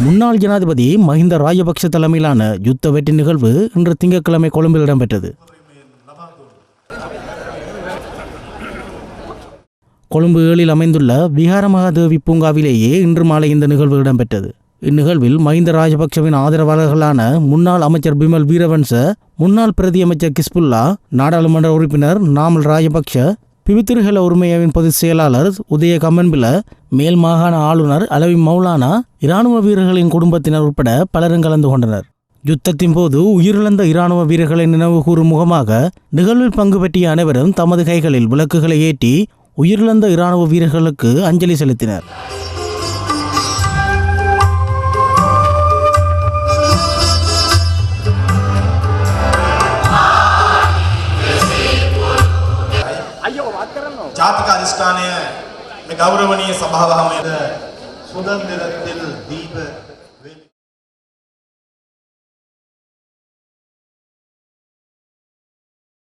முன்னாள் ஜனாதிபதி மஹிந்த ராஜபக்ஷ தலைமையிலான யுத்த வெற்றி நிகழ்வு இன்று திங்கட்கிழமை கொழும்பில் இடம்பெற்றது. கொழும்பு 7 அமைந்துள்ள விஹாரமகாதேவி பூங்காவிலேயே இன்று மாலை இந்த நிகழ்வு இடம்பெற்றது. இந்நிகழ்வில் மஹிந்த ராஜபக்ஷவின் ஆதரவாளர்களான முன்னாள் அமைச்சர் பிமல் வீரவன்ச, முன்னாள் பிரதி அமைச்சர் கிஸ்புல்லா, நாடாளுமன்ற உறுப்பினர் நாமல் ராஜபக்ஷ, பிவித்திருஹெல உரிமையாவின் பொதுச் செயலாளர் உதய கம்மன்பில, மேல் மாகாண ஆளுநர் அலவி மௌலானா, இராணுவ வீரர்களின் குடும்பத்தினர் உட்பட பலரும் கலந்து கொண்டனர். யுத்தத்தின் போது உயிரிழந்த இராணுவ வீரர்களை நினைவு கூறும் முகமாக நிகழ்வில் பங்கு பெற்றிய அனைவரும் தமது கைகளில் விளக்குகளை ஏற்றி உயிரிழந்த இராணுவ வீரர்களுக்கு அஞ்சலி செலுத்தினர். ජාතික අධිෂ්ඨානය මේ ගෞරවනීය සභාව හැමද සුදන්දරத்தில் දීප